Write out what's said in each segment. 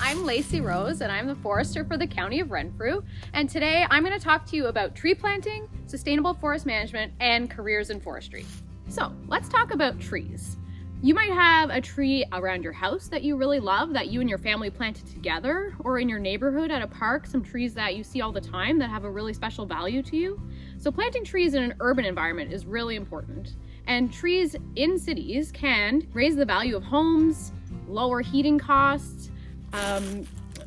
I'm Lacey Rose and I'm the forester for the County of Renfrew. And today I'm going to talk to you about tree planting, sustainable forest management, and careers in forestry. So let's talk about trees. You might have a tree around your house that you really love that you and your family planted together, or in your neighborhood at a park, some trees that you see all the time that have a really special value to you. So planting trees in an urban environment is really important. And trees in cities can raise the value of homes, lower heating costs,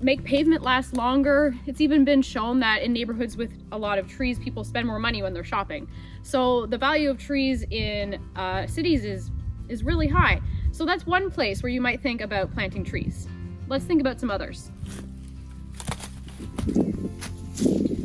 make pavement last longer. It's even been shown that in neighborhoods with a lot of trees, people spend more money when they're shopping. So the value of trees in cities is really high. So that's one place where you might think about planting trees. Let's think about some others.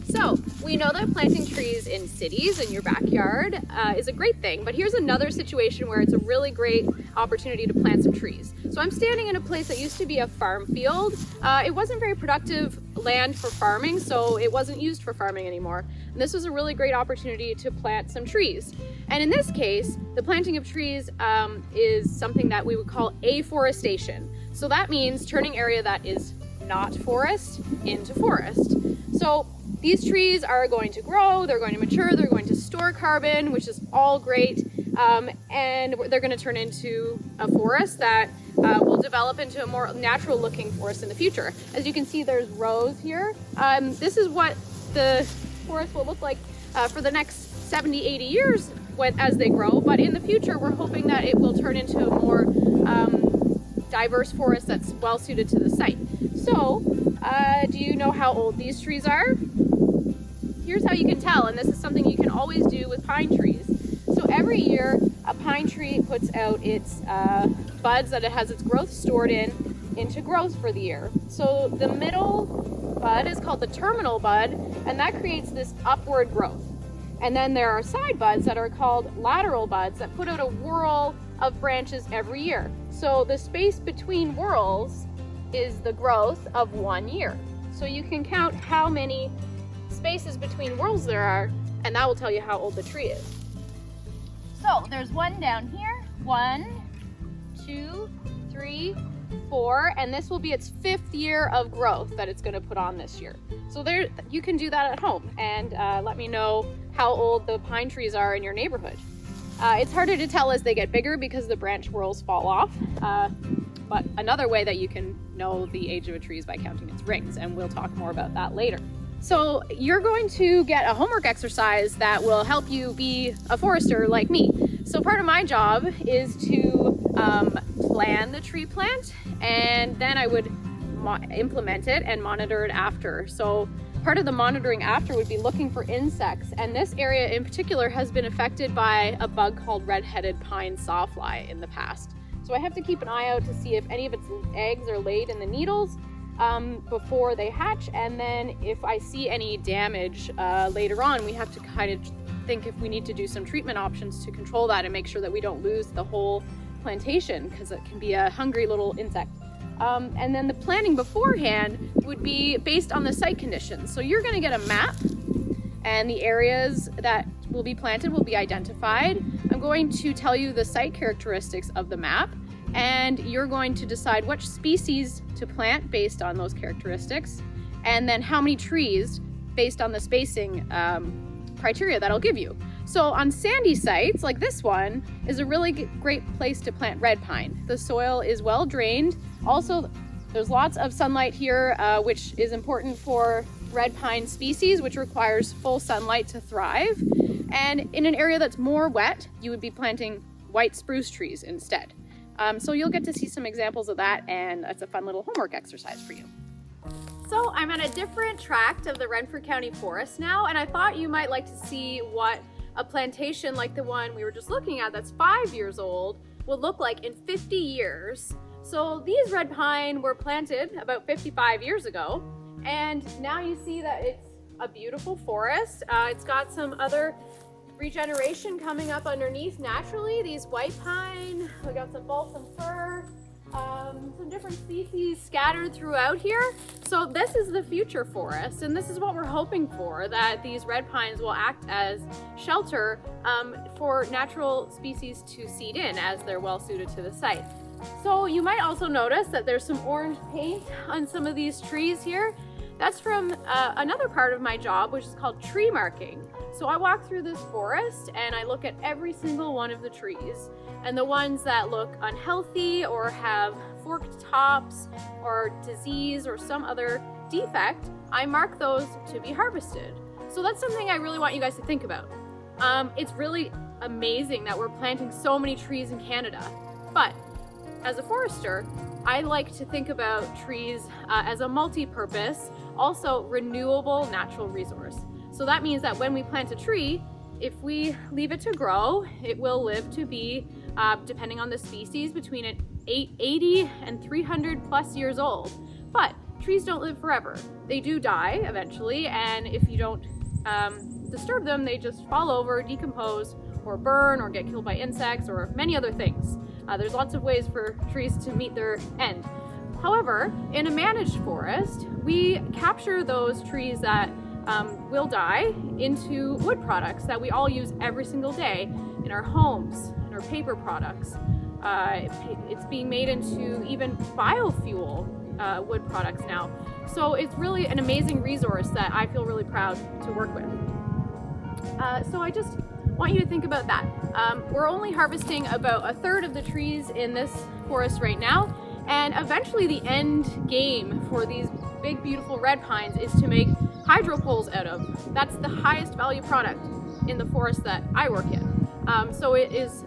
So we know that planting trees in cities in your backyard is a great thing, but here's another situation where it's a really great opportunity to plant some trees. So I'm standing in a place that used to be a farm field. It wasn't very productive land for farming, so it wasn't used for farming anymore. And this was a really great opportunity to plant some trees. And in this case, the planting of trees is something that we would call afforestation. So that means turning area that is not forest into forest. So these trees are going to grow, they're going to mature, they're going to store carbon, which is all great, and they're going to turn into a forest that will develop into a more natural looking forest in the future. As you can see, there's rows here. This is what the forest will look like for the next 70, 80 years as they grow, but in the future we're hoping that it will turn into a more diverse forest that's well suited to the site. So, do you know how old these trees are? Here's how you can tell, and this is something you can always do with pine trees. So every year, a pine tree puts out its buds that it has its growth stored into growth for the year. So the middle bud is called the terminal bud, and that creates this upward growth. And then there are side buds that are called lateral buds that put out a whorl of branches every year. So the space between whorls is the growth of 1 year. So you can count how many spaces between whorls there are, and that will tell you how old the tree is. So there's one down here, 1, 2, 3, 4, and this will be its 5th year of growth that it's going to put on this year. So there, you can do that at home and let me know how old the pine trees are in your neighborhood. It's harder to tell as they get bigger because the branch whorls fall off, but another way that you can know the age of a tree is by counting its rings, and we'll talk more about that later. So you're going to get a homework exercise that will help you be a forester like me. So part of my job is to plan the tree plant, and then I would implement it and monitor it after. So part of the monitoring after would be looking for insects, and this area in particular has been affected by a bug called red-headed pine sawfly in the past. So I have to keep an eye out to see if any of its eggs are laid in the needles before they hatch, and then if I see any damage later on, we have to kind of think if we need to do some treatment options to control that and make sure that we don't lose the whole plantation, because it can be a hungry little insect. And then the planning beforehand would be based on the site conditions. So you're going to get a map, and the areas that will be planted will be identified. I'm going to tell you the site characteristics of the map, and you're going to decide which species to plant based on those characteristics, and then how many trees based on the spacing criteria that I'll give you. So on sandy sites like this one is a really great place to plant red pine. The soil is well drained. Also, there's lots of sunlight here, which is important for red pine species, which requires full sunlight to thrive. And in an area that's more wet, you would be planting white spruce trees instead. So you'll get to see some examples of that, and it's a fun little homework exercise for you. So I'm at a different tract of the Renfrew County Forest now, and I thought you might like to see what a plantation like the one we were just looking at that's 5 years old will look like in 50 years. So these red pine were planted about 55 years ago, and now you see that it's a beautiful forest. It's got some other regeneration coming up underneath naturally. These white pine, we got some balsam fir, some different species scattered throughout here. So this is the future forest, and this is what we're hoping for, that these red pines will act as shelter for natural species to seed in as they're well suited to the site. So you might also notice that there's some orange paint on some of these trees here. That's from another part of my job, which is called tree marking. So I walk through this forest and I look at every single one of the trees, and the ones that look unhealthy or have forked tops or disease or some other defect, I mark those to be harvested. So that's something I really want you guys to think about. It's really amazing that we're planting so many trees in Canada, but as a forester, I like to think about trees as a multi-purpose, also renewable natural resource. So that means that when we plant a tree, if we leave it to grow, it will live to be, depending on the species, between 80 and 300 plus years old. But trees don't live forever. They do die eventually, and if you don't disturb them, they just fall over, decompose, or burn, or get killed by insects, or many other things. There's lots of ways for trees to meet their end. However, in a managed forest, we capture those trees that will die into wood products that we all use every single day in our homes, in our paper products. It's being made into even biofuel wood products now. So it's really an amazing resource that I feel really proud to work with. So I just want you to think about that. We're only harvesting about a third of the trees in this forest right now, and eventually the end game for these big beautiful red pines is to make hydro poles out of. That's the highest value product in the forest that I work in. So it is,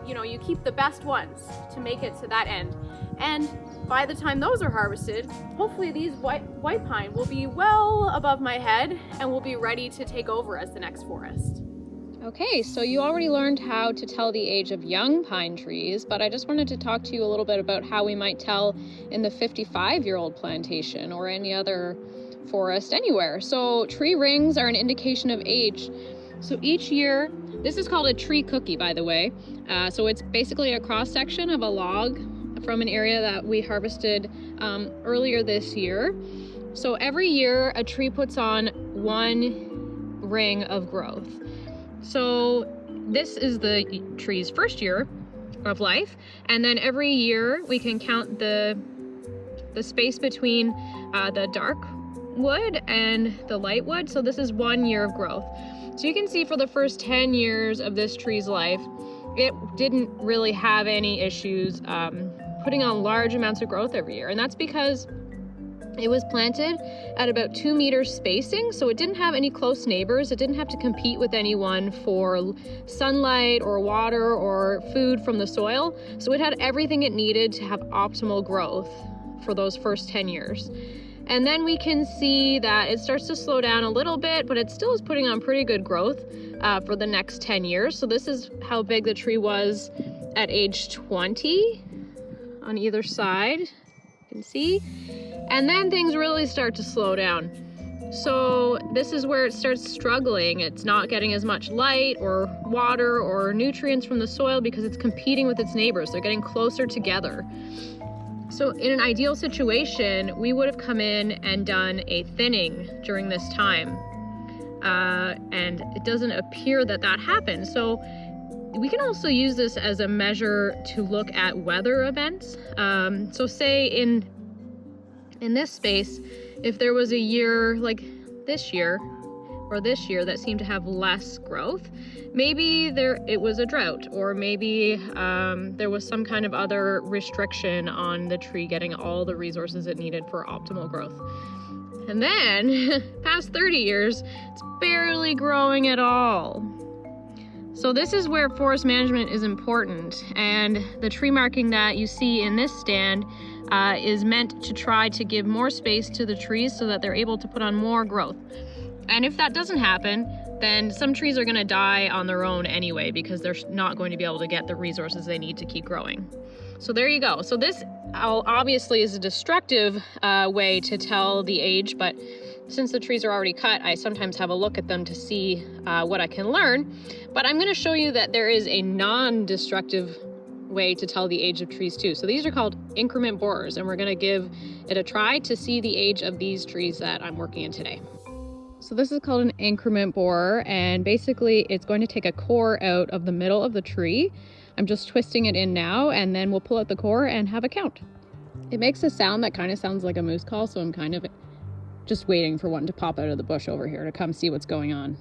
you keep the best ones to make it to that end. And by the time those are harvested, hopefully these white pine will be well above my head and will be ready to take over as the next forest. Okay, so you already learned how to tell the age of young pine trees, but I just wanted to talk to you a little bit about how we might tell in the 55-year-old plantation or any other forest anywhere. So tree rings are an indication of age. So each year, this is called a tree cookie, by the way. So it's basically a cross-section of a log from an area that we harvested earlier this year. So every year, a tree puts on one ring of growth. So this is the tree's first year of life, and then every year we can count the space between the dark wood and the light wood. So this is 1 year of growth. So you can see for the first 10 years of this tree's life, it didn't really have any issues putting on large amounts of growth every year, and that's because it was planted at about 2 meters spacing, so it didn't have any close neighbors. It didn't have to compete with anyone for sunlight or water or food from the soil. So it had everything it needed to have optimal growth for those first 10 years. And then we can see that it starts to slow down a little bit, but it still is putting on pretty good growth for the next 10 years. So this is how big the tree was at age 20 on either side, you can see. And then things really start to slow down. So this is where it starts struggling. It's not getting as much light or water or nutrients from the soil because it's competing with its neighbors. They're getting closer together. So in an ideal situation, we would have come in and done a thinning during this time. And it doesn't appear that happened. So we can also use this as a measure to look at weather events. So say in this space, if there was a year like this year or this year that seemed to have less growth, maybe it was a drought, or maybe there was some kind of other restriction on the tree getting all the resources it needed for optimal growth. And then past 30 years, it's barely growing at all. So this is where forest management is important, and the tree marking that you see in this stand is meant to try to give more space to the trees so that they're able to put on more growth. And if that doesn't happen, then some trees are going to die on their own anyway because they're not going to be able to get the resources they need to keep growing. So there you go. So this obviously is a destructive way to tell the age, but since the trees are already cut, I sometimes have a look at them to see what I can learn. But I'm going to show you that there is a non-destructive way to tell the age of trees too. So these are called increment borers, and we're going to give it a try to see the age of these trees that I'm working in today. So this is called an increment borer, and basically it's going to take a core out of the middle of the tree. I'm just twisting it in now, and then we'll pull out the core and have a count. It makes a sound that kind of sounds like a moose call, so I'm kind of just waiting for one to pop out of the bush over here to come see what's going on.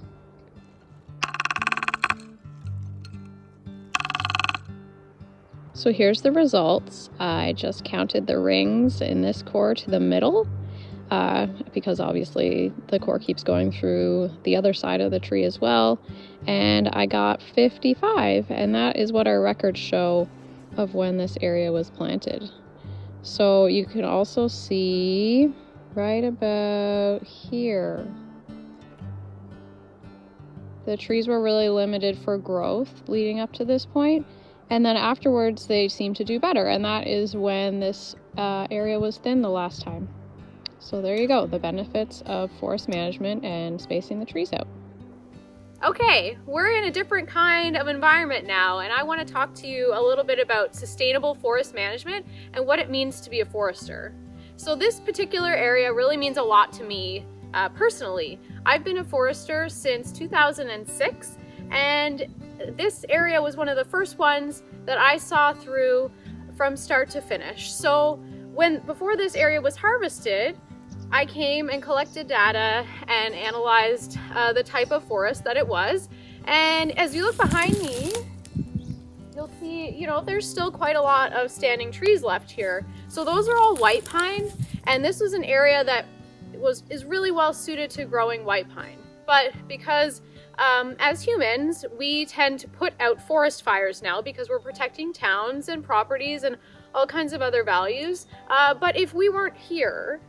So here's the results. I just counted the rings in this core to the middle, because obviously the core keeps going through the other side of the tree as well. And I got 55, and that is what our records show of when this area was planted. So you can also see right about here, the trees were really limited for growth leading up to this point. And then afterwards, they seem to do better. And that is when this area was thin the last time. So there you go, the benefits of forest management and spacing the trees out. Okay, we're in a different kind of environment now, and I want to talk to you a little bit about sustainable forest management and what it means to be a forester. So this particular area really means a lot to me personally. I've been a forester since 2006, and this area was one of the first ones that I saw through from start to finish. So before this area was harvested, I came and collected data and analyzed the type of forest that it was. And as you look behind me, you'll see, there's still quite a lot of standing trees left here. So those are all white pine, and this was an area that is really well suited to growing white pine. But because as humans, we tend to put out forest fires now because we're protecting towns and properties and all kinds of other values. But if we weren't here,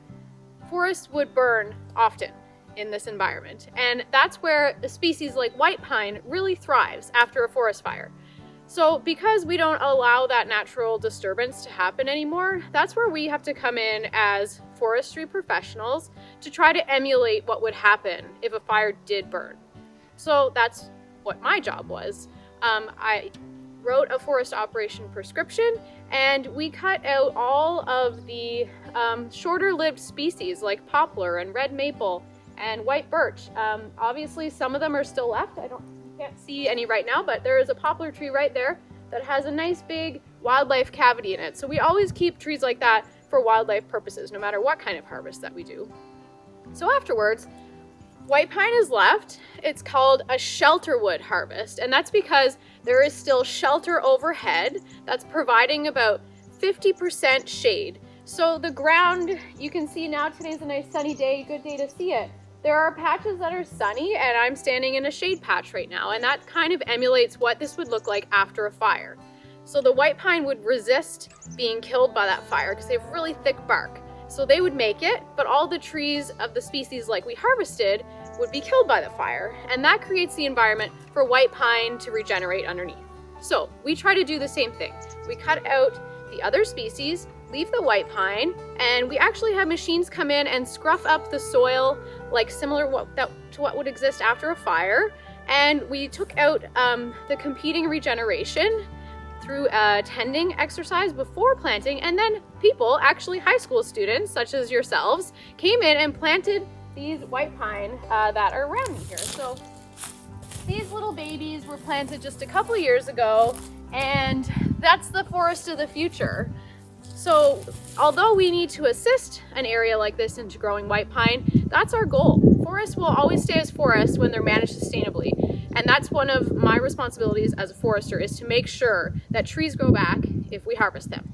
forests would burn often in this environment. And that's where a species like white pine really thrives after a forest fire. So because we don't allow that natural disturbance to happen anymore, that's where we have to come in as forestry professionals to try to emulate what would happen if a fire did burn. So that's what my job was. I wrote a forest operation prescription, and we cut out all of the shorter lived species like poplar and red maple and white birch. Obviously some of them are still left. Can't see any right now, but there is a poplar tree right there that has a nice big wildlife cavity in it. So we always keep trees like that for wildlife purposes, no matter what kind of harvest that we do. So afterwards, white pine is left. It's called a shelterwood harvest, and that's because there is still shelter overhead that's providing about 50% shade. So the ground, you can see now, today's a nice sunny day, good day to see it. There are patches that are sunny, and I'm standing in a shade patch right now, and that kind of emulates what this would look like after a fire. So the white pine would resist being killed by that fire because they have really thick bark. So they would make it, but all the trees of the species like we harvested would be killed by the fire, and that creates the environment for white pine to regenerate underneath. So we try to do the same thing. We cut out the other species, leave the white pine, and we actually have machines come in and scruff up the soil like similar to what would exist after a fire. And we took out the competing regeneration through a tending exercise before planting, and then people, actually high school students such as yourselves, came in and planted these white pine that are around me here. So these little babies were planted just a couple of years ago, and that's the forest of the future. So although we need to assist an area like this into growing white pine, that's our goal. Forests will always stay as forests when they're managed sustainably. And that's one of my responsibilities as a forester, is to make sure that trees grow back if we harvest them.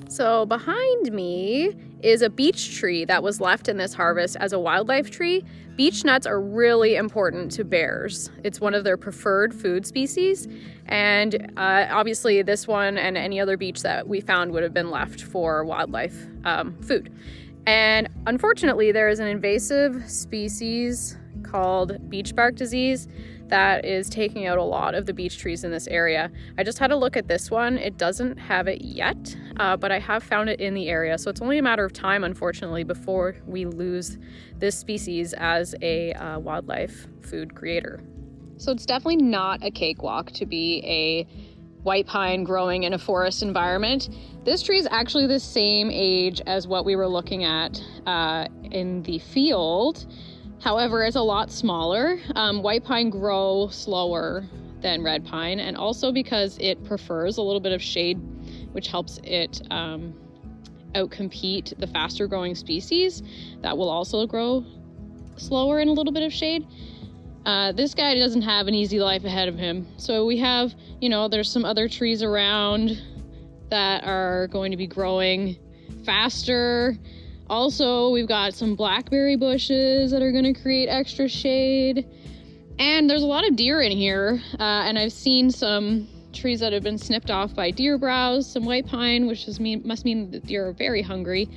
So behind me is a beech tree that was left in this harvest as a wildlife tree. Beech nuts are really important to bears. It's one of their preferred food species. And obviously this one and any other beech that we found would have been left for wildlife food. And unfortunately, there is an invasive species called beech bark disease that is taking out a lot of the beech trees in this area. I just had a look at this one. It doesn't have it yet, but I have found it in the area. So it's only a matter of time, unfortunately, before we lose this species as a wildlife food creator. So it's definitely not a cakewalk to be a white pine growing in a forest environment. This tree is actually the same age as what we were looking at in the field. However, it's a lot smaller. White pine grow slower than red pine, and also because it prefers a little bit of shade, which helps it outcompete the faster growing species that will also grow slower in a little bit of shade. This guy doesn't have an easy life ahead of him. So we have, there's some other trees around that are going to be growing faster. Also, we've got some blackberry bushes that are going to create extra shade. And there's a lot of deer in here. And I've seen some trees that have been snipped off by deer browse, some white pine, which must mean that deer are very hungry.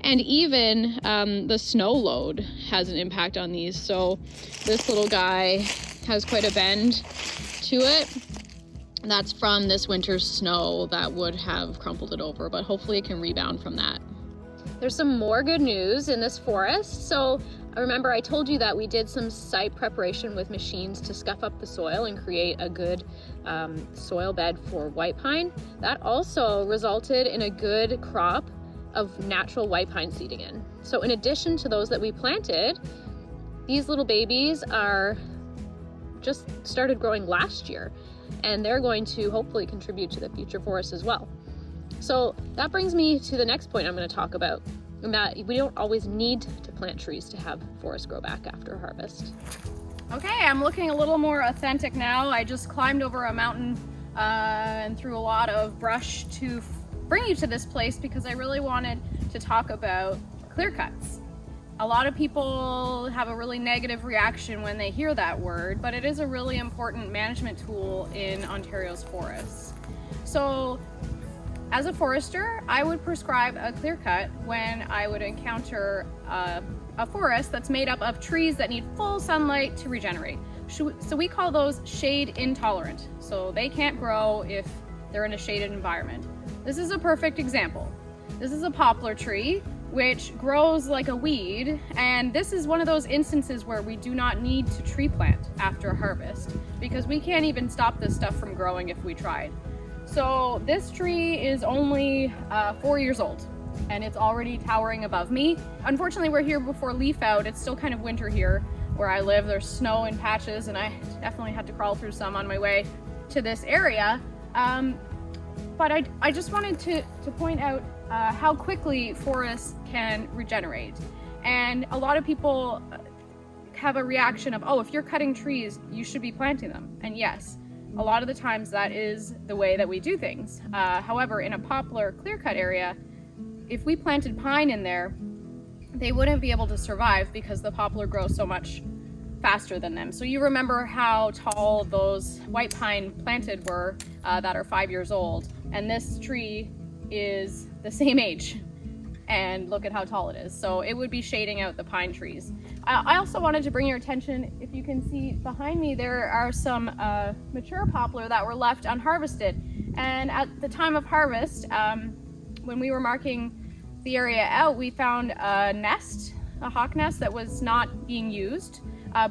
And even the snow load has an impact on these. So this little guy has quite a bend to it. That's from this winter's snow that would have crumpled it over, but hopefully it can rebound from that. There's some more good news in this forest. So remember, I told you that we did some site preparation with machines to scuff up the soil and create a good soil bed for white pine. That also resulted in a good crop of natural white pine seeding in. So in addition to those that we planted, these little babies are just started growing last year, and they're going to hopefully contribute to the future forest as well. So that brings me to the next point I'm going to talk about, and that we don't always need to plant trees to have forests grow back after harvest. Okay, I'm looking a little more authentic now. I just climbed over a mountain and through a lot of brush to bring you to this place because I really wanted to talk about clear cuts. A lot of people have a really negative reaction when they hear that word, but it is a really important management tool in Ontario's forests. So as a forester, I would prescribe a clear cut when I would encounter a forest that's made up of trees that need full sunlight to regenerate. So we call those shade intolerant. So they can't grow if they're in a shaded environment. This is a perfect example. This is a poplar tree, which grows like a weed, and this is one of those instances where we do not need to tree plant after harvest because we can't even stop this stuff from growing if we tried. So this tree is only 4 years old, and it's already towering above me. Unfortunately, we're here before leaf out. It's still kind of winter here where I live. There's snow in patches, and I definitely had to crawl through some on my way to this area. But I just wanted to point out how quickly forests can regenerate. And a lot of people have a reaction of, oh, if you're cutting trees, you should be planting them. And yes, a lot of the times that is the way that we do things. However, in a poplar clear-cut area, if we planted pine in there, they wouldn't be able to survive because the poplar grows so much faster than them. So you remember how tall those white pine planted were that are 5 years old, and this tree is the same age, and look at how tall it is. So it would be shading out the pine trees. I also wanted to bring your attention, if you can see behind me, there are some mature poplar that were left unharvested, and at the time of harvest, when we were marking the area out, we found a nest, a hawk nest that was not being used,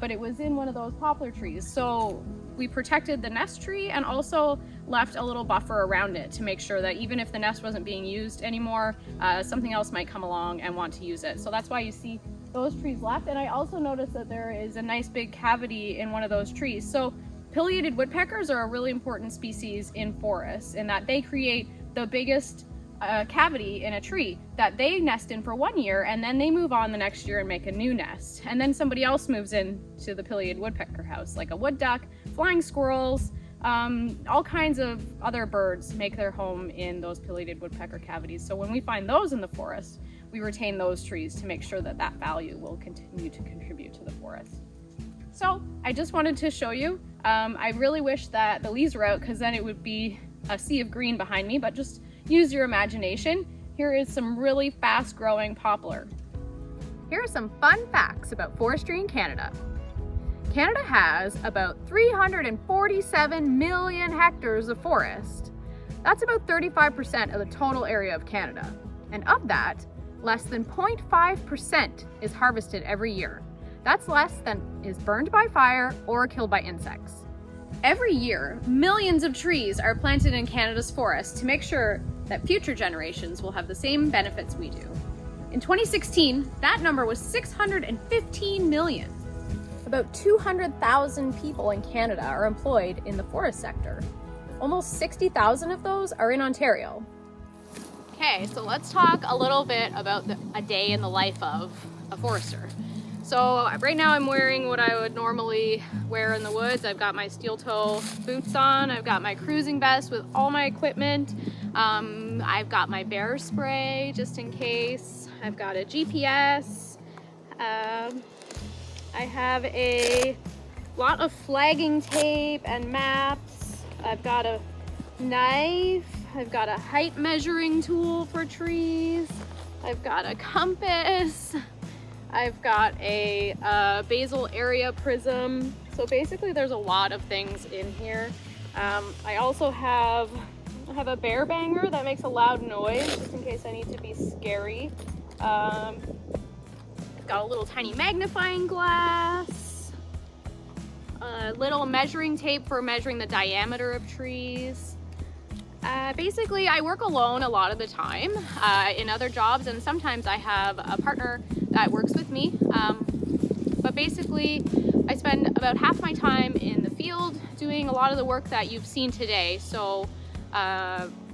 but it was in one of those poplar trees. So we protected the nest tree and also left a little buffer around it to make sure that even if the nest wasn't being used anymore, something else might come along and want to use it. So that's why you see those trees left. And I also noticed that there is a nice big cavity in one of those trees. So pileated woodpeckers are a really important species in forests in that they create the biggest cavity in a tree that they nest in for 1 year, and then they move on the next year and make a new nest. And then somebody else moves in to the pileated woodpecker house, like a wood duck, flying squirrels, all kinds of other birds make their home in those pileated woodpecker cavities. So when we find those in the forest, we retain those trees to make sure that that value will continue to contribute to the forest. So I just wanted to show you. I really wish that the leaves were out because then it would be a sea of green behind me, but just use your imagination. Here is some really fast growing poplar. Here are some fun facts about forestry in Canada. Canada has about 347 million hectares of forest. That's about 35% of the total area of Canada. And of that, less than 0.5% is harvested every year. That's less than is burned by fire or killed by insects. Every year, millions of trees are planted in Canada's forests to make sure that future generations will have the same benefits we do. In 2016, that number was 615 million. About 200,000 people in Canada are employed in the forest sector. Almost 60,000 of those are in Ontario. Okay, so let's talk a little bit about a day in the life of a forester. So right now I'm wearing what I would normally wear in the woods. I've got my steel toe boots on, I've got my cruising vest with all my equipment, I've got my bear spray just in case, I've got a GPS, I have a lot of flagging tape and maps, I've got a knife, I've got a height measuring tool for trees, I've got a compass, I've got a basal area prism. So basically there's a lot of things in here. I also have a bear banger that makes a loud noise just in case I need to be scary. I've got a little tiny magnifying glass, a little measuring tape for measuring the diameter of trees. Basically, I work alone a lot of the time in other jobs, and sometimes I have a partner that works with me. But basically, I spend about half my time in the field doing a lot of the work that you've seen today. So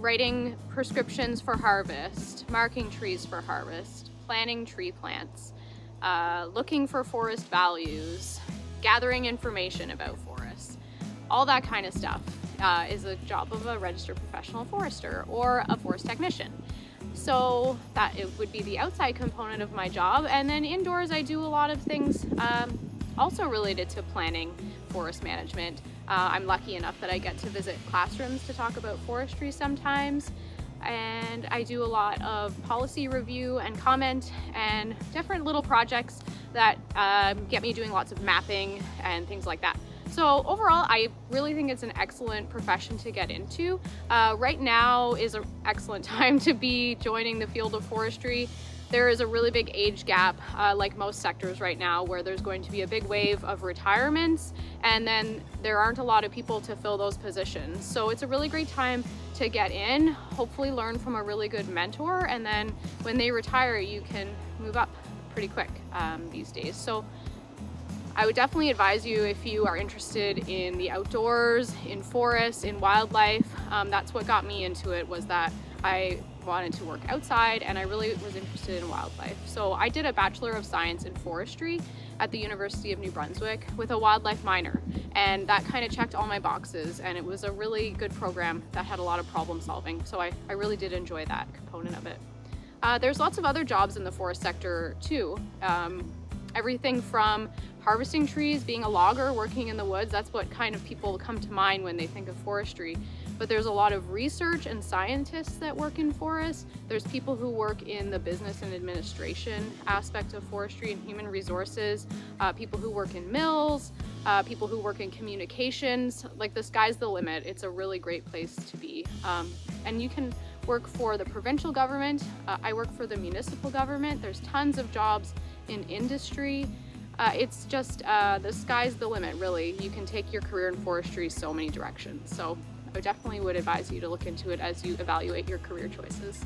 writing prescriptions for harvest, marking trees for harvest, planting tree plants, looking for forest values, gathering information about forests, all that kind of stuff. Is a job of a registered professional forester or a forest technician. So that it would be the outside component of my job, and then indoors I do a lot of things also related to planning forest management. I'm lucky enough that I get to visit classrooms to talk about forestry sometimes, and I do a lot of policy review and comment and different little projects that get me doing lots of mapping and things like that. So overall, I really think it's an excellent profession to get into. Right now is an excellent time to be joining the field of forestry. There is a really big age gap, like most sectors right now, where there's going to be a big wave of retirements, and then there aren't a lot of people to fill those positions. So it's a really great time to get in, hopefully learn from a really good mentor, and then when they retire, you can move up pretty quick these days. So I would definitely advise you, if you are interested in the outdoors, in forests, in wildlife. That's what got me into it, was that I wanted to work outside and I really was interested in wildlife. So I did a Bachelor of Science in Forestry at the University of New Brunswick with a wildlife minor, and that kind of checked all my boxes, and it was a really good program that had a lot of problem solving. So I really did enjoy that component of it. There's lots of other jobs in the forest sector too. Everything from harvesting trees, being a logger, working in the woods, that's what kind of people come to mind when they think of forestry. But there's a lot of research and scientists that work in forests. There's people who work in the business and administration aspect of forestry and human resources, people who work in mills, people who work in communications. Like, the sky's the limit. It's a really great place to be. And you can work for the provincial government. I work for the municipal government. There's tons of jobs in industry. It's just the sky's the limit, really. You can take your career in forestry so many directions. So I definitely would advise you to look into it as you evaluate your career choices.